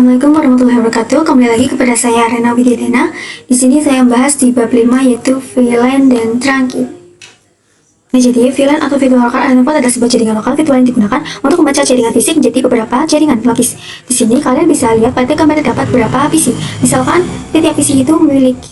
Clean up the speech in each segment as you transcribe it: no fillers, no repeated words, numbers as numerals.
Assalamualaikum warahmatullahi wabarakatuh. Kembali lagi kepada saya Rena Widiadana. Di sini saya membahas di bab 5 yaitu VLAN dan trunking. Nah, jadi VLAN atau virtual local area adalah sebuah jaringan lokal virtual yang digunakan untuk membaca jaringan fisik menjadi beberapa jaringan lapis. Di sini kalian bisa lihat pada gambar terdapat beberapa PC. Misalkan setiap PC itu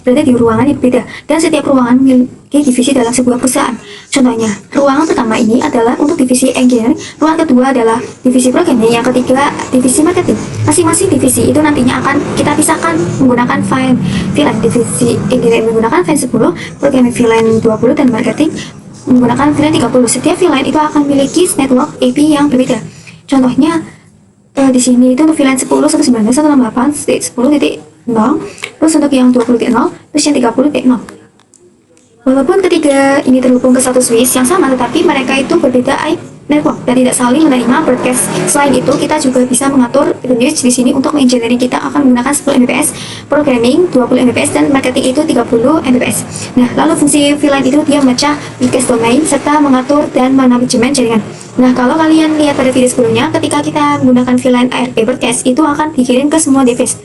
berada di ruangan yang berbeda dan setiap ruangan memiliki divisi dalam sebuah perusahaan. Contohnya, ruangan pertama ini adalah untuk divisi engineering, ruangan kedua adalah divisi programming, yang ketiga divisi marketing. Masing-masing divisi itu nantinya akan kita pisahkan menggunakan file VLAN. Divisi engineering menggunakan file 10, programming VLAN 20, dan marketing menggunakan VLAN 30. Setiap VLAN itu akan memiliki network IP yang berbeda. Contohnya di sini itu untuk VLAN 10, 119, 168, 10.0, terus untuk yang 20.0, terus yang 30.0. Walaupun ketiga ini terhubung ke satu switch yang sama, tetapi mereka itu berbeda IP network dan tidak saling menerima broadcast. Selain itu, kita juga bisa mengatur range di sini. Untuk engineering kita akan menggunakan 10 Mbps, programming 20 Mbps, dan marketing itu 30 Mbps. Nah, lalu fungsi VLAN itu dia memecah broadcast domain serta mengatur dan manajemen jaringan. Nah, kalau kalian lihat pada video sebelumnya, ketika kita menggunakan VLAN ARP broadcast itu akan dikirim ke semua device.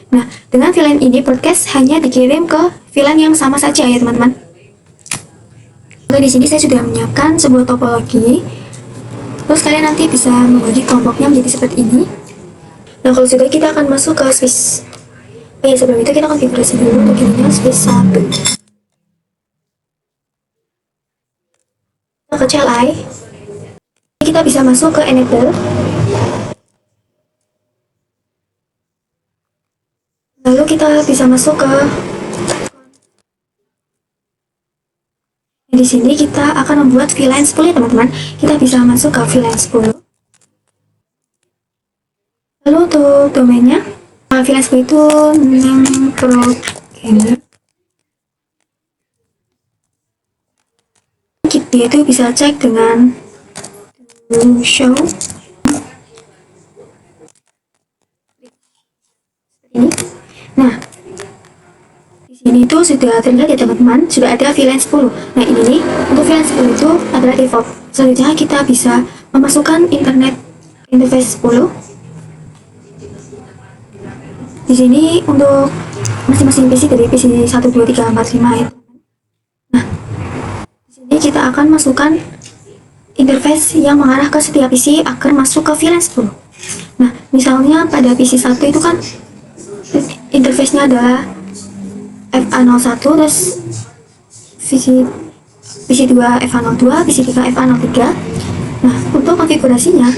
Nah, dengan VLAN ini broadcast hanya dikirim ke VLAN yang sama saja ya teman-teman. Oke, di sini saya sudah menyiapkan sebuah topologi. Terus kalian nanti bisa membagi kelompoknya menjadi seperti ini. Nah, kalau sudah, kita akan masuk ke switch. Oh ya, sebelum itu kita konfigurasi dulu untuk ininya switch 1. Kita ke CLI. Kita bisa masuk ke enable. Lalu kita bisa masuk ke di sini kita akan membuat VLAN 10 ya teman-teman. Kita bisa masuk ke VLAN 10. Lalu untuk domainnya, VLAN 10 itu name programmer. Dia itu bisa cek dengan show ini. Nah, ini itu sudah terlihat ya teman-teman, sudah ada VLAN 10. Nah, ini nih, untuk VLAN 10 itu adalah default. Selanjutnya kita bisa memasukkan internet interface 10. Di sini untuk masing-masing PC dari PC 1, 2, 3, 4, 5 ya. Nah, di sini kita akan masukkan interface yang mengarah ke setiap PC agar masuk ke VLAN 10. Nah, misalnya pada PC 1 itu kan interface-nya adalah FA01, terus PC2 FA02, PC3 FA03. Nah, untuk konfigurasinya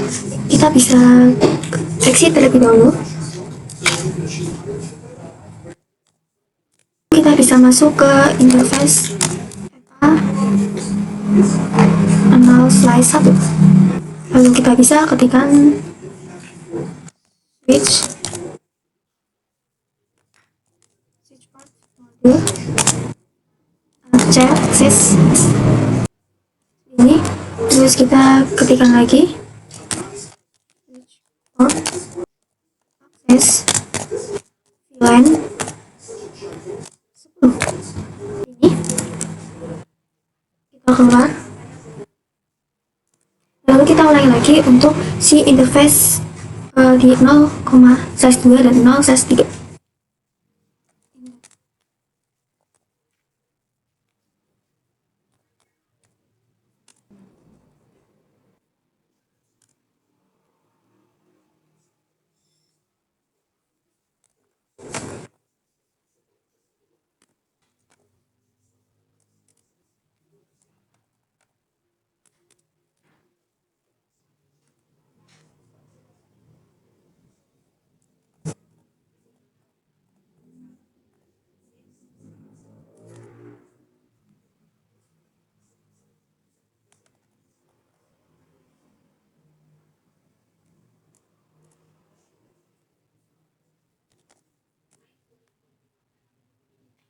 kita bisa exit terlebih dahulu. Kita bisa masuk ke interface FA0/1. Lalu kita bisa ketikkan switch chat access ini, terus kita ketikkan lagi access VLAN 10. Ini kita keluar, lalu kita ulangi lagi untuk si interface di 0,/2 dan 0/3.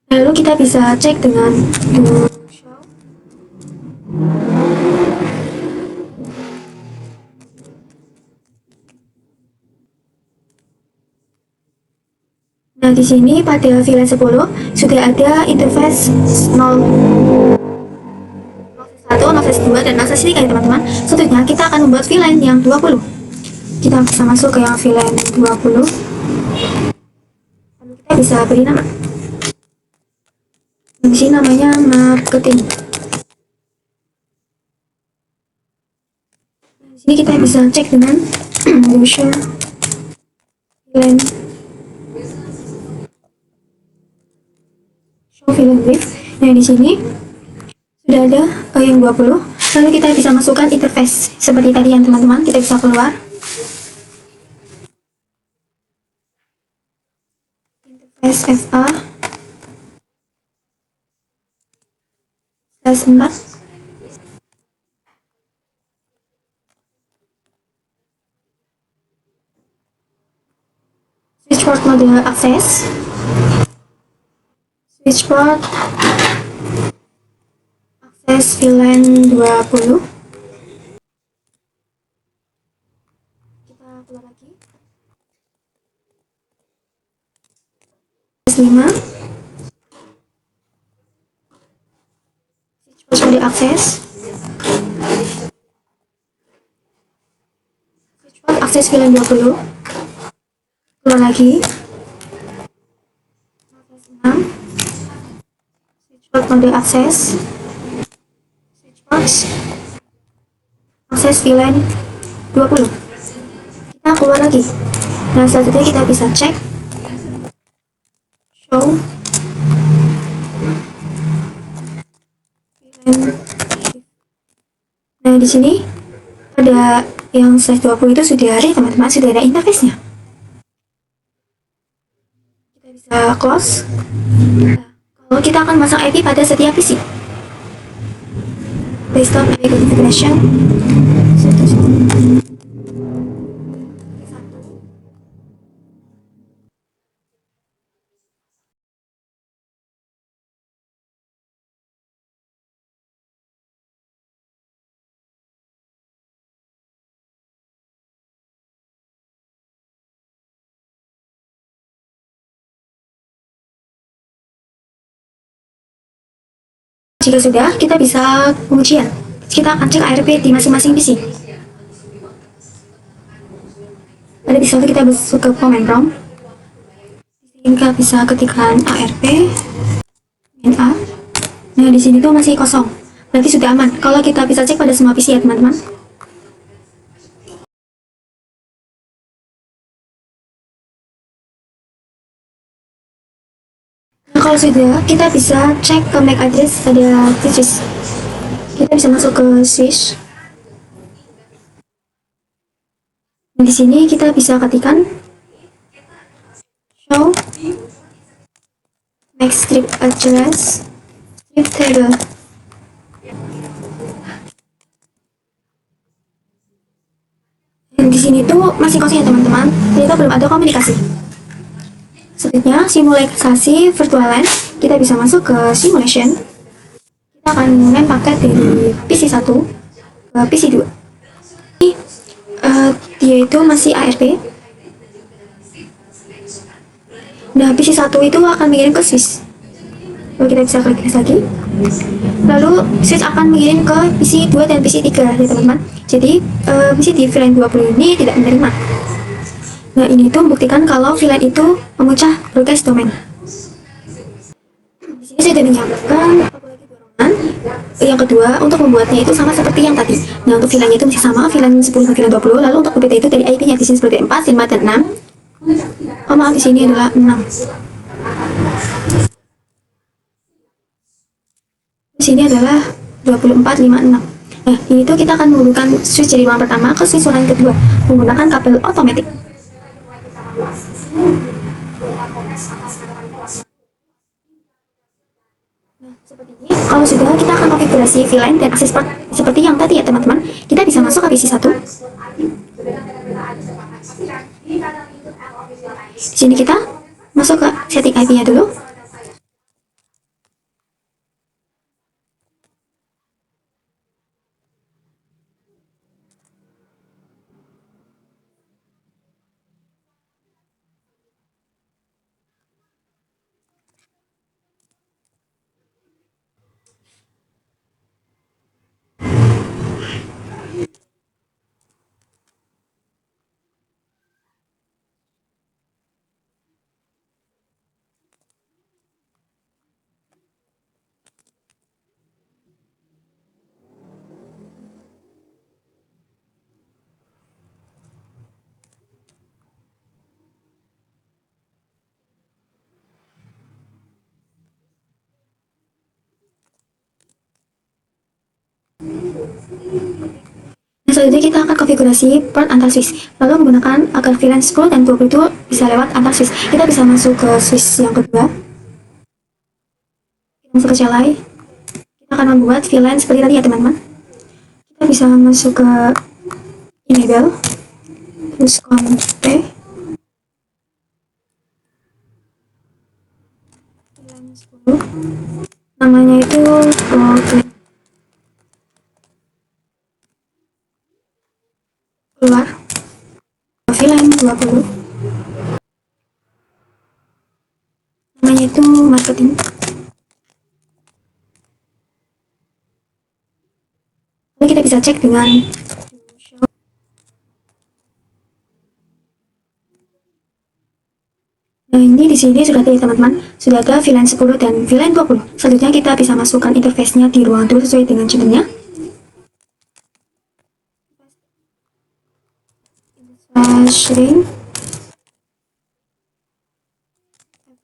Lalu kita bisa cek dengan show. Nah, di sini pada VLAN 10 sudah ada interface 0/1, 0/2, dan 0/3 ya teman-teman. Selanjutnya kita akan membuat VLAN yang 20. Kita bisa masuk ke yang VLAN 20. bisa beri nama. Di sini namanya marketing. Di sini kita bisa cek dengan brochure villain, show villain brief. Nah, di sini sudah ada yang 20. Lalu kita bisa masukkan interface seperti tadi yang teman-teman. Kita bisa keluar interface FA /4. Switchboard mode akses, switchboard akses VLAN 20. Kita keluar lagi. 5. Switchboard mode akses, switchboard akses VLAN 20. Keluar lagi. 6. Switchboard mode akses, switchboard akses VLAN 20. Kita keluar lagi. Nah, selanjutnya kita bisa cek show VLAN. Nah, di sini ada yang slash 20 itu sudah ada, teman-teman, sudah ada interface-nya. Kita bisa close. Kalau kita akan masang IP pada setiap PC, based on IP configuration. Jika sudah, kita bisa pengujian. Kita akan cek ARP di masing-masing PC. Pada PC itu kita masuk ke command prompt. Di sini kita bisa ketikkan ARP NA. Nah, di sini tuh masih kosong. Berarti sudah aman. Kalau kita bisa cek pada semua PC ya, teman-teman. Nah, kalau sudah, kita bisa cek ke MAC address pada switch. Kita bisa masuk ke switch. Di sini kita bisa ketikkan show MAC strip address strip table. Dan di sini tuh masih kosong ya, teman-teman. Jadi belum ada komunikasi. Selanjutnya, simulasi virtual LAN. Kita bisa masuk ke simulation. Kita akan menggunakan paket dari PC1 ke PC2. Dia itu masih ARP. Nah, PC1 itu akan mengirim ke switch. Lalu kita bisa klik lagi. Lalu switch akan mengirim ke PC2 dan PC3 ya, teman-teman. Jadi PC di VLAN 20 ini tidak menerima. Nah, ini tuh membuktikan kalau VLAN itu memecah broadcast domain. Di sini saya sudah menyiapkan dorongan. Yang kedua, untuk membuatnya itu sama seperti yang tadi. Nah, untuk VLAN-nya itu masih sama, VLAN 10 dan VLAN 20. Lalu untuk UPT itu dari IP-nya di sini seperti 4, 5, dan 6. Oh, maaf, di sini adalah 6. Di sini adalah 24, 5, 6. Nah, ini tuh kita akan menghubungkan switch dari ruangan pertama ke switch ruangan kedua menggunakan kabel otomatis. Nah, seperti ini. Kalau sudah, kita akan konfigurasi VLAN dan akses port seperti yang tadi ya, teman-teman. Kita bisa masuk ke PC1. Di sini kita masuk ke setting IP-nya dulu. Nah, selanjutnya kita akan konfigurasi port antar switch. Lalu menggunakan agar VLAN 10 dan 20 itu bisa lewat antar switch. Kita bisa masuk ke switch yang kedua. Kita masuk ke CLI. Kita akan membuat VLAN seperti tadi ya teman-teman. Kita bisa masuk ke enable, terus conf VLAN 10. Namanya itu keluar VLAN 20. Namanya itu marketing. Lalu kita bisa cek dengan nah, ini di sini sudah ada ya teman-teman, sudah ada VLAN 10 dan VLAN 20. Selanjutnya kita bisa masukkan interface-nya di ruang tool sesuai dengan judulnya. Sharing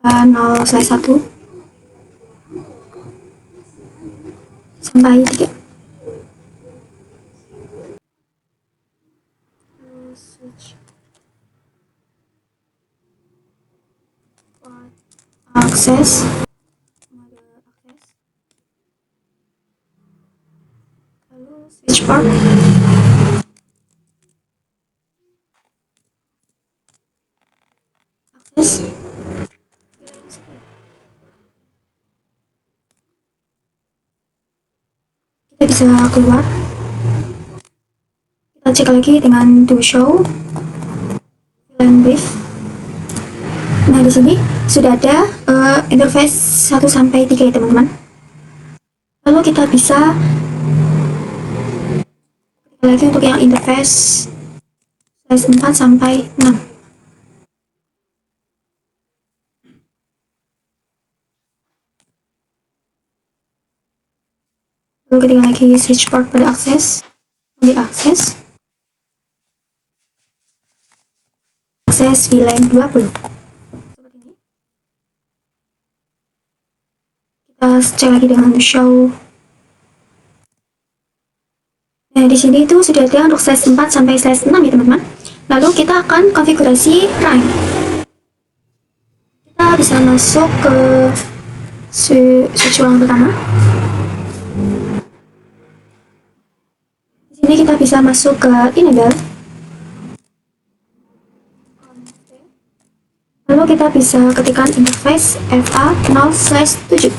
0/1 sampai 3. Switch akses, mode akses, lalu switch port, akses, kita bisa keluar. Kita cek lagi dengan to show VLAN brief. Nah, di sini sudah ada interface 1 sampai 3 ya teman-teman. Lalu kita bisa lagi untuk yang interface 4 sampai 6. Lalu ketika lagi switch port pada akses, di akses VLAN 20. Kita cek lagi dengan show. Nah, di sini itu sudah ada untuk slash 4 sampai slash 6 ya teman-teman. Lalu kita akan konfigurasi RAM. Kita bisa masuk ke switch ruang pertama. Di sini kita bisa masuk ke enable. Lalu kita bisa ketikkan interface FA0/7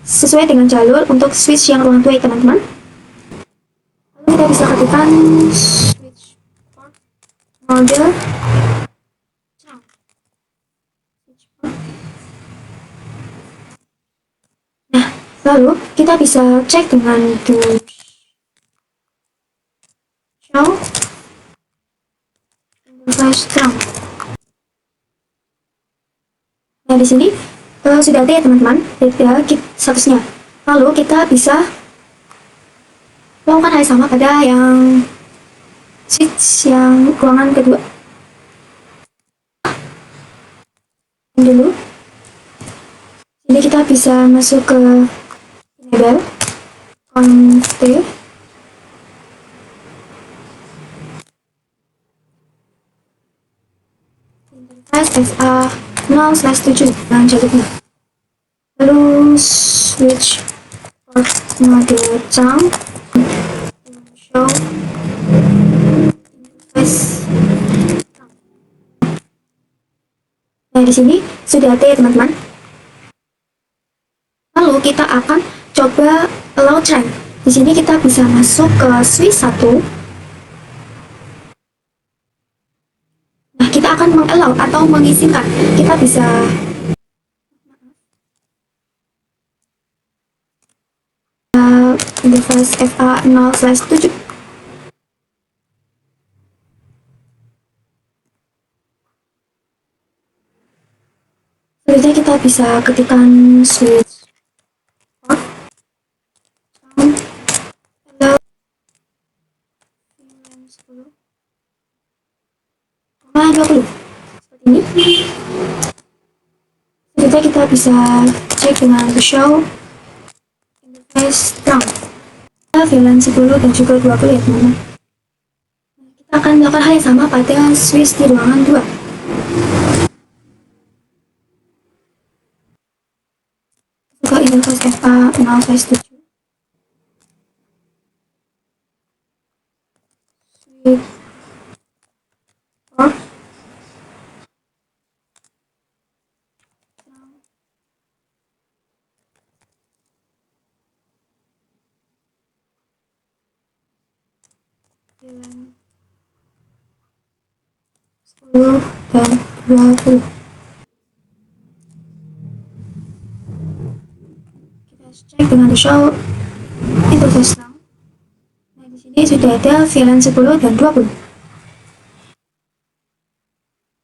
sesuai dengan jalur untuk switch yang ruang 2 ya teman-teman. Lalu kita bisa ketikkan switch port mode. Nah, lalu kita bisa cek dengan to show interface terang. Nah, di sini sudah ada ya teman-teman data statusnya. Lalu kita bisa melakukan hal yang sama pada yang switch yang ruangan kedua. Dulu, ini kita bisa masuk ke enable, conf interface FA0/7 dan jalurnya. Lalu switch port mode cang, show interface. Nah, di sini sudah ada ya teman-teman. Lalu kita akan coba allow trend. Di sini kita bisa masuk ke switch 1. Nah, kita akan mengallow atau mengizinkan. Kita bisa interface FA0/7. Selanjutnya kita bisa ketikkan switch port hello 20 seperti ini. Selanjutnya kita bisa cek dengan show interface terang. VLAN 10 dan juga 20 ya teman-teman. Kita akan melakukan hal yang sama pada switch di ruangan 2. Ke interface FA0/7. Switch port VLAN 10 dan 20. Kita cek dengan di show interface now. Nah, di sini sudah ada VLAN 10 dan 20.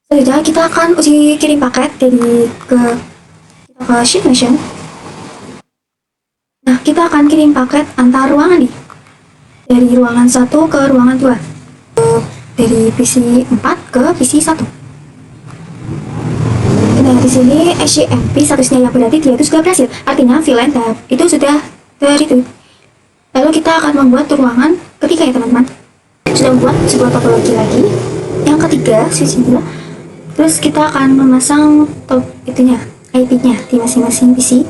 Selanjutnya kita akan uji kirim paket dari kita ke Shift Nation. Nah, kita akan kirim paket antar ruangan nih. Dari ruangan 1 ke ruangan 2. Dari PC 4 ke PC 1. Nah, di sini SCMP statusnya yang berarti dia itu sudah berhasil. Artinya VLAN itu sudah terretrieve. Lalu kita akan membuat ruangan ketiga ya teman-teman. Sudah membuat sebuah topologi lagi. Yang ketiga, switch ini. Terus kita akan memasang IP-nya di masing-masing PC.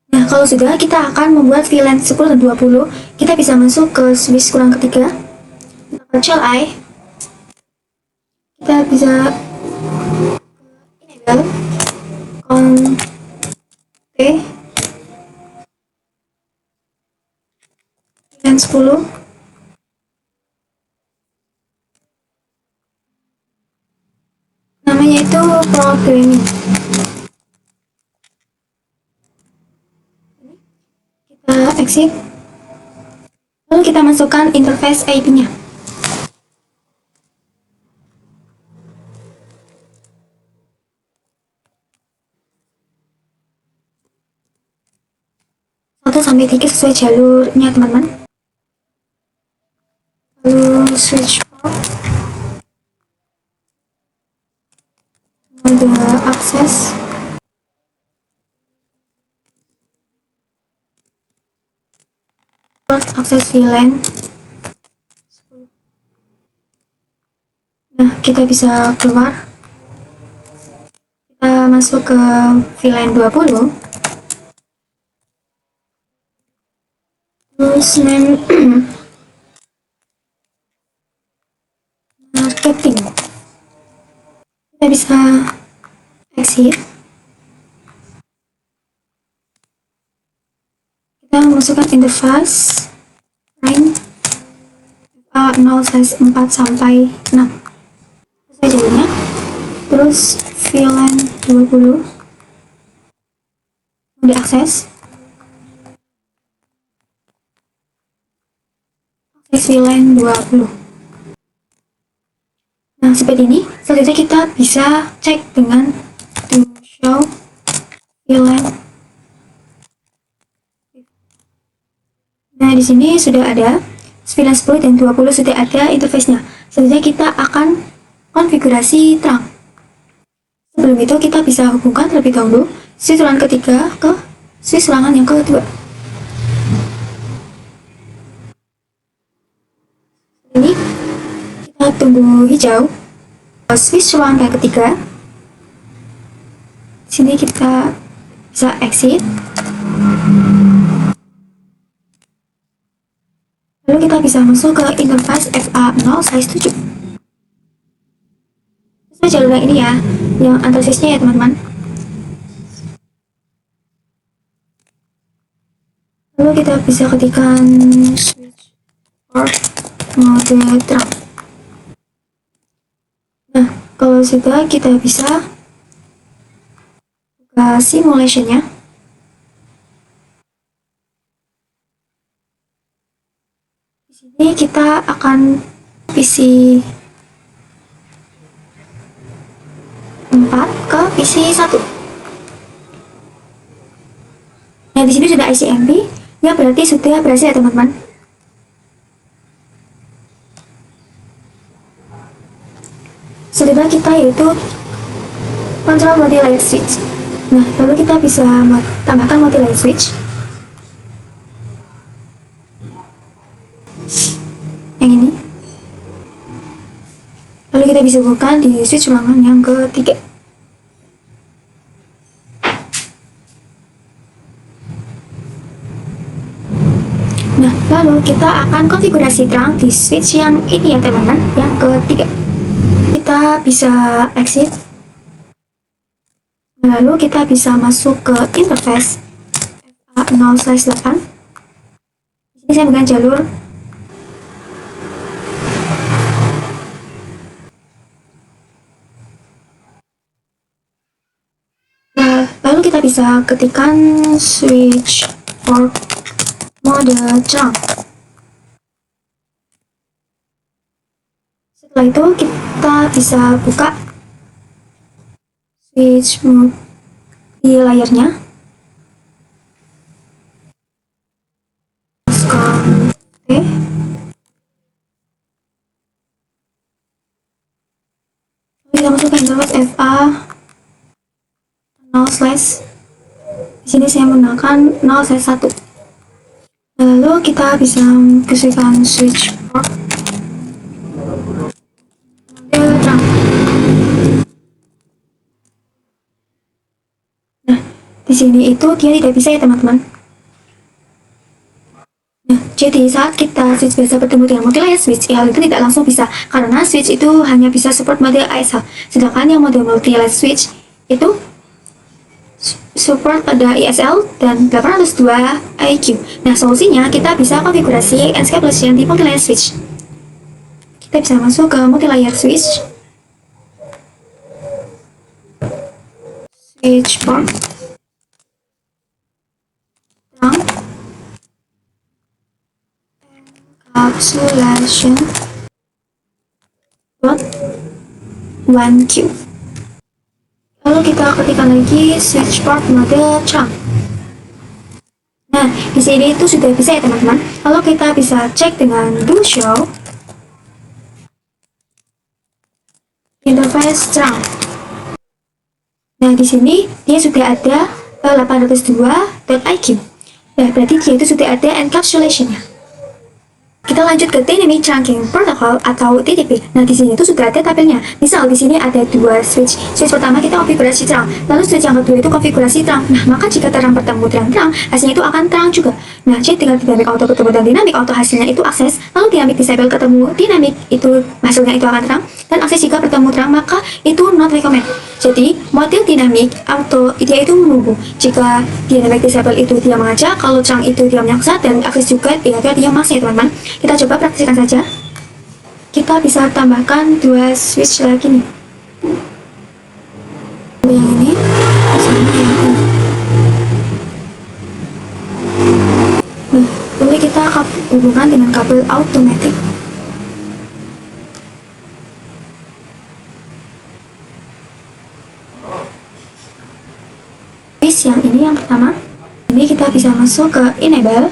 Nah, kalau sudah, kita akan membuat VLAN 10 dan 20. Kita bisa masuk ke switch kurang ketiga. Control I. Kita bisa enable T VLAN 10. Namanya itu programming. Kita exit. Lalu kita masukkan interface IP-nya. Satu sampai 3 sesuai jalurnya teman-teman. Lalu switch off. Mode akses. Akses VLAN. Nah, kita bisa keluar. Kita masuk ke VLAN 20. Terus marketing. Kita bisa exit. Kita masukkan interface range 0/4 sampai 6 sesuai jalurnya. Terus VLAN 20 mau diakses. Akses VLAN 20. Nah, seperti ini. Selanjutnya kita bisa cek dengan show VLAN. Nah, di sini sudah ada VLAN 10 dan 20 sudah ada interface-nya. Selanjutnya kita akan konfigurasi terang. Sebelum itu kita bisa hubungkan terlebih dahulu switch ruangan ketiga ke switch ruangan yang kedua. Ini kita tunggu hijau. Switch ruangan yang ketiga. Di sini kita bisa exit. Lalu kita bisa masuk ke interface FA0/7. Sesuai jalur yang ini ya, yang antarsisnya ya teman-teman. Lalu kita bisa ketikkan switch port mode terang. Nah, kalau sudah kita bisa buka simulationnya. Di sini kita akan PC 4 ke PC 1. Nah, di sini sudah ICMP, ya berarti sudah berhasil ya teman-teman. Selanjutnya kita yaitu kontrol multi-layer switch. Nah, lalu kita bisa tambahkan multi-layer switch. Yang ini. Lalu kita bisa buka di switch ruangan yang ketiga. Nah, lalu kita akan konfigurasi terang di switch yang ini ya teman-teman, yang ketiga. Kita bisa exit. Lalu kita bisa masuk ke interface FA0/8. Di sini saya menggunakan jalur lalu kita bisa ketikkan switch port mode terang. Setelah itu kita bisa buka switch mode di layarnya. Oke. Lalu kita masuk ke interface FA 0/. Di sini saya menggunakan 0/1. Lalu kita bisa kesukaan switch port mode terang. Nah, di sini itu dia tidak bisa ya teman-teman. Nah, jadi saat kita switch biasa bertemu dengan multi-layer switch, hal itu tidak langsung bisa karena switch itu hanya bisa support mode ASH. Sedangkan yang mode multi-layer switch itu support pada ESL dan 802 IQ. Nah, solusinya kita bisa konfigurasi encapsulation di multi-layer switch. Kita bisa masuk ke multi-layer switch. Switch port terang encapsulation dot 1Q. Lalu kita ketikkan lagi switch port mode terang. Nah, di sini itu sudah bisa ya teman-teman. Lalu kita bisa cek dengan do show interface terang. Nah, di sini dia sudah ada 802.IQ. Nah, berarti dia itu sudah ada encapsulation-nya. Kita lanjut ke Dynamic Trunking Protocol atau DTP. Nah, di sini itu sudah ada tabelnya. Misal di sini ada dua switch. Switch pertama kita konfigurasi terang, lalu switch yang kedua itu konfigurasi terang. Nah, maka jika terang bertemu dengan terang, hasilnya itu akan terang juga. Nah, jadi tinggal dynamic auto ketemu dan dynamic auto hasilnya itu akses, lalu dynamic disable ketemu dynamic itu hasilnya itu akan terang, dan akses jika bertemu terang maka itu not recommend. Jadi, model dynamic auto dia itu menunggu. Jika dynamic disable itu dia mengajak, kalau terang itu dia menyaksa, dan akses juga dia maksa ya teman-teman. Kita coba praktiskan saja. Kita bisa tambahkan dua switch lagi nih. Yang ini, sama yang ini. Nah, lalu kita hubungkan dengan kabel automatic. Switch yang ini yang pertama. Ini kita bisa masuk ke enable.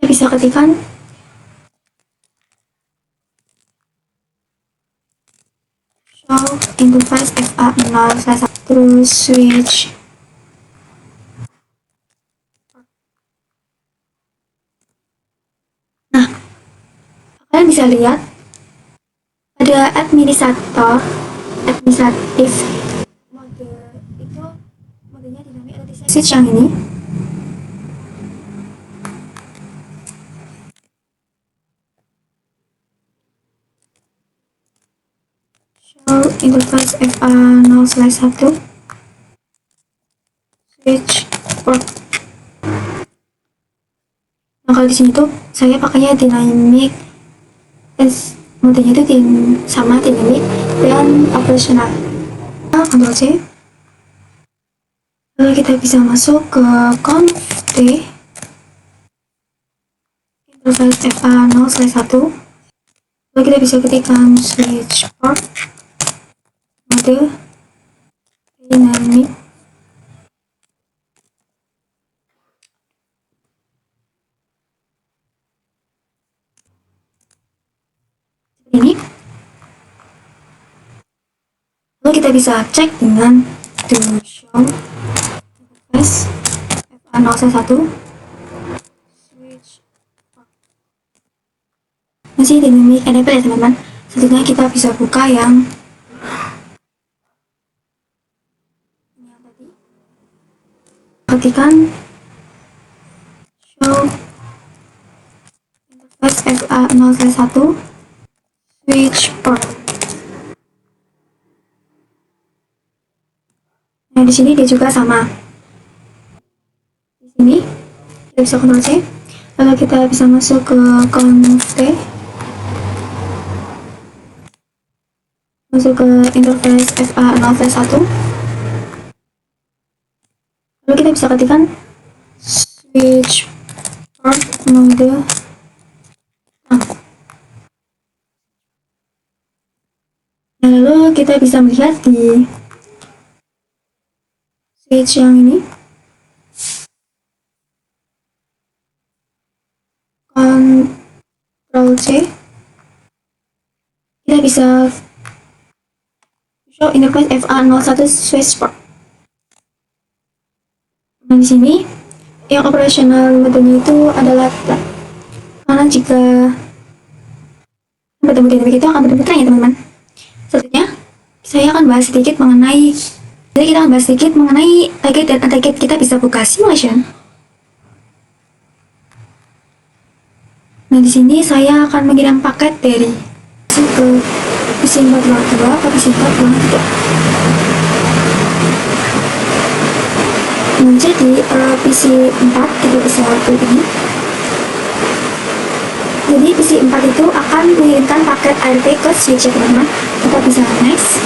Bisa ketikkan show interface FA0/1 terus switch. Nah, kalian bisa lihat ada administratif mode itu modenya dynamic atau disable switch yang ini. Show interface FA0/1 switch port. Nah, kalau di sini tuh saya pakainya dynamic, modenya itu sama dynamic dan operational. Nah, Ctrl C. Lalu kita bisa masuk ke conf t interface FA0/1. Lalu kita bisa ketikkan switch port mode dynamic. Ini. Lalu kita bisa cek dengan to show interface FA0/1 switch port. Masih dynamic enable ya teman-teman. Selanjutnya kita bisa buka yang tadi. Ketikkan show interface FA0/1 switch port. Nah, di sini dia juga sama. Di sini kita bisa Ctrl C, lalu kita bisa masuk ke conf t, masuk ke interface FA0/1. Lalu kita bisa ketikkan switch port mode. Nah, lalu kita bisa melihat di switch yang ini, Ctrl C, kita bisa show interface FA01 switch port. Nah, di sini yang operasional metodenya itu adalah flat. Karena jika bertemu dynamic itu akan bertemu terang ya teman-teman. Selanjutnya saya akan bahas sedikit mengenai target dan untarget. Kita bisa buka simulation. Nah, di sini saya akan mengirim paket dari ke PC 422 ke PC 423. Nah, jadi PC 4 tidak bisa klik ini. Jadi PC 4 itu akan mengirimkan paket ARP ke switch ya teman-teman. Kita bisa next.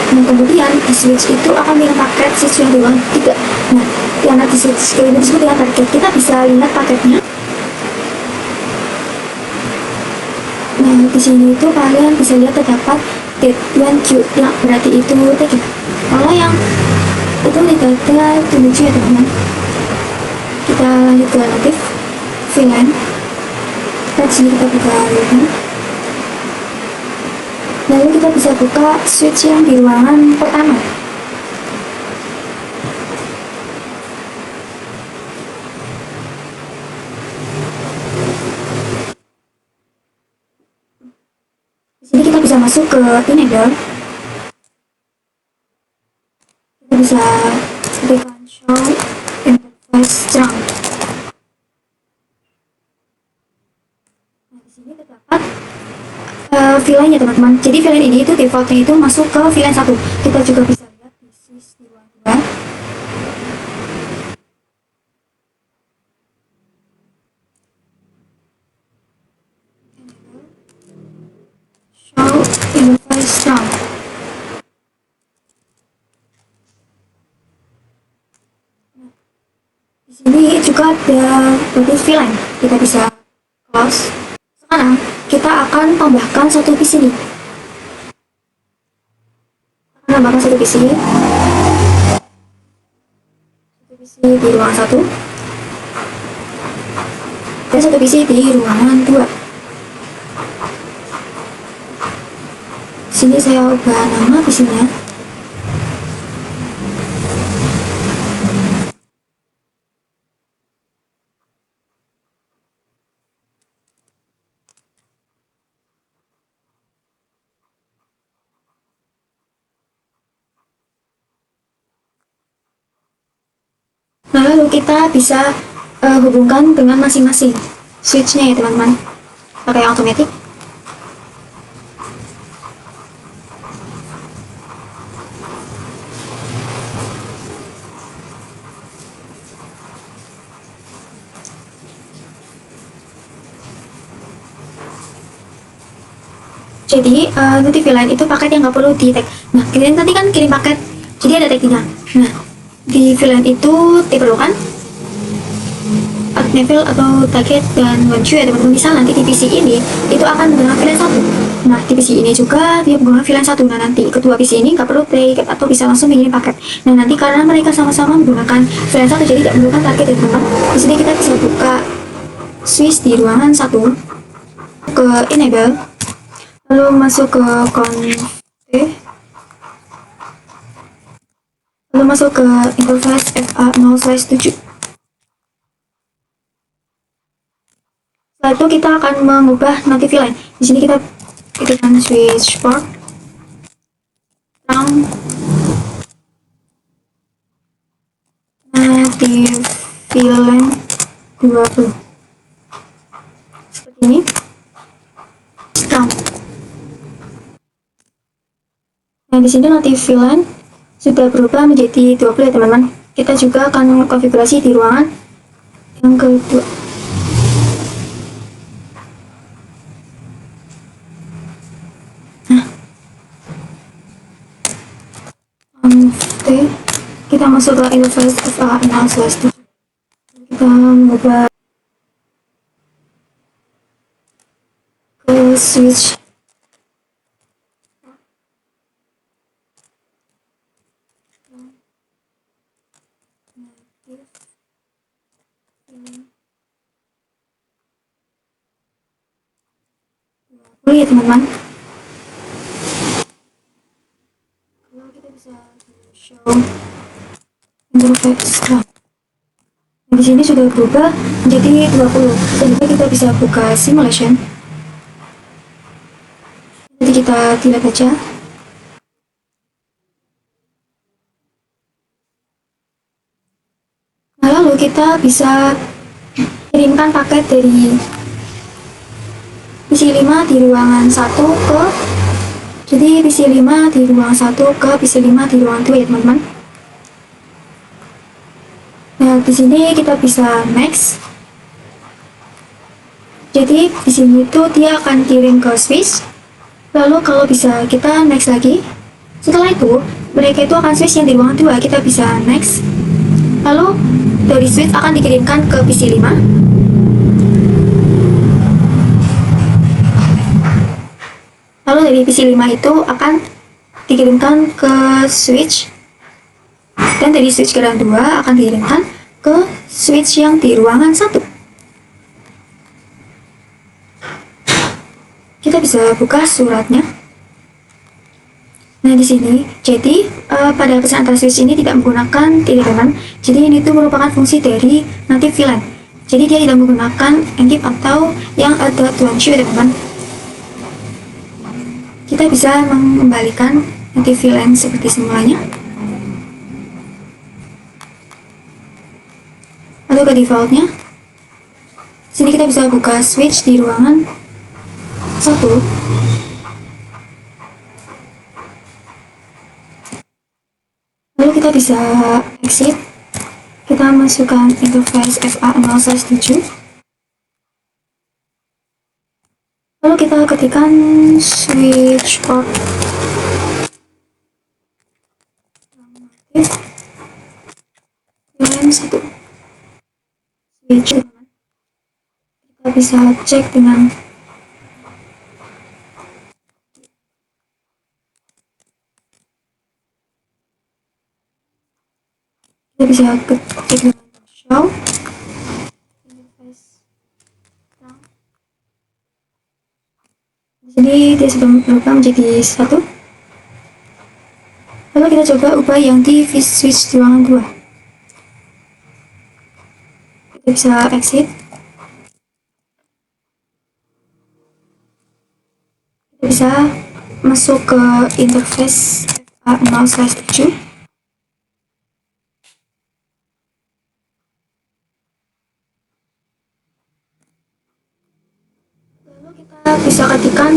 Nah, kemudian di switch itu akan mengirim paket switch yang diulang 3. Nah, yang nanti switch ini disebut dengan target. Kita bisa lihat paketnya. Nah, di sini itu kalian bisa lihat terdapat date dan Q yang berarti itu target. Kalau yang itu metode 7 ya teman-teman. Kita lanjut ke native VLAN. Di sini kita buka VLAN. Lalu kita bisa buka switch yang di ruangan pertama. Di sini kita bisa masuk ke enable. Kita bisa berikan show interface strong. Nah, di sini terdapat VLAN ya teman-teman. Jadi VLAN ini itu defaultnya itu masuk ke VLAN 1. Kita juga bisa lihat di switch di ruang 2. Show interface strong. Di sini juga ada bagus VLAN. Kita bisa close. Sekarang kita akan tambahkan satu PC ini. Kita akan tambahkan satu PC di ruangan 1 dan satu PC di ruangan 2. Di sini saya ubah nama PC-nya. Nah, lalu kita bisa hubungkan dengan masing-masing switch-nya ya teman-teman, pakai yang otomatis. Jadi nanti VLAN itu paket yang nggak perlu di tag. Nah, kalian nanti kan kirim paket, jadi ada tagnya. Nah, di VLAN itu diperlukan level atau target dan lucu ya teman-teman. Misal nanti di PC ini itu akan menggunakan VLAN 1. Nah, di PC ini juga dia menggunakan VLAN 1. Nah, nanti kedua PC ini nggak perlu play atau bisa langsung mengirim paket. Nah, nanti karena mereka sama-sama menggunakan VLAN 1 jadi tidak memerlukan target ya teman-teman. Di sini kita bisa buka switch di ruangan 1 ke enable, lalu masuk ke config, lalu masuk ke interface FA0/7. Setelah itu kita akan mengubah nanti VLAN. Di sini kita ketikkan switch port terang native VLAN 20 seperti ini. Terang. Nah, di sini native VLAN sudah berubah menjadi 20 ya teman-teman. Kita juga akan konfigurasi di ruangan yang kedua. Kita masuk ke interface FA0/7. Kita mengubah ke switch ya teman-teman. Kalau kita bisa show interface. Nah, di sini sudah berubah menjadi 20. Jadi kita bisa buka simulation. Nanti kita tidak aja. Nah, lalu kita bisa kirimkan paket dari PC5 di ruangan 1 ke, jadi PC5 di ruangan 1 ke PC5 di ruangan 2 ya teman-teman. Nah, di sini kita bisa next. Jadi di sini tuh dia akan kirim ke switch. Lalu kalau bisa kita next lagi. Setelah itu mereka itu akan switch yang di ruangan 2. Kita bisa next. Lalu dari switch akan dikirimkan ke PC5. Lalu dari PC5 itu akan dikirimkan ke switch. Dan dari switch ke ruangan 2 akan dikirimkan ke switch yang di ruangan 1. Kita bisa buka suratnya. Nah, di sini, jadi pada pesan antar switch ini tidak menggunakan telegram. Jadi ini tuh merupakan fungsi dari native VLAN. Jadi dia tidak menggunakan encrypt atau yang ada tuancu ya teman-teman. Kita bisa mengembalikan native VLAN seperti semulanya. Lalu ke defaultnya. Sini kita bisa buka switch di ruangan 1. Lalu kita bisa exit. Kita masukkan interface FA0/7. Lalu kita ketikkan switch port VLAN 1 switch. Kita bisa cek dengan kita bisa ketik dengan show interface. Di sini dia sudah berubah menjadi 1. Lalu kita coba ubah yang di switch di ruangan 2. Kita bisa exit. Kita bisa masuk ke interface FA0/7. Lalu kita bisa ketikkan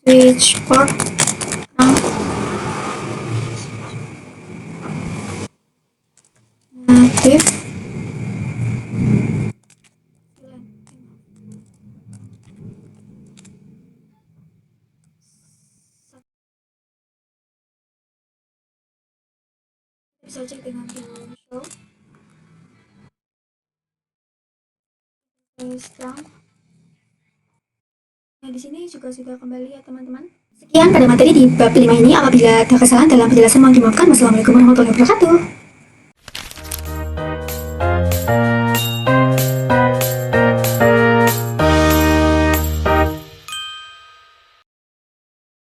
switch port native. Bisa cek dengan view show. Strong. Nah, di sini juga sudah kembali ya teman-teman. Sekian pada materi di bab 5 ini. Apabila ada kesalahan dalam penjelasan mohon dimaafkan. Wassalamualaikum warahmatullahi wabarakatuh.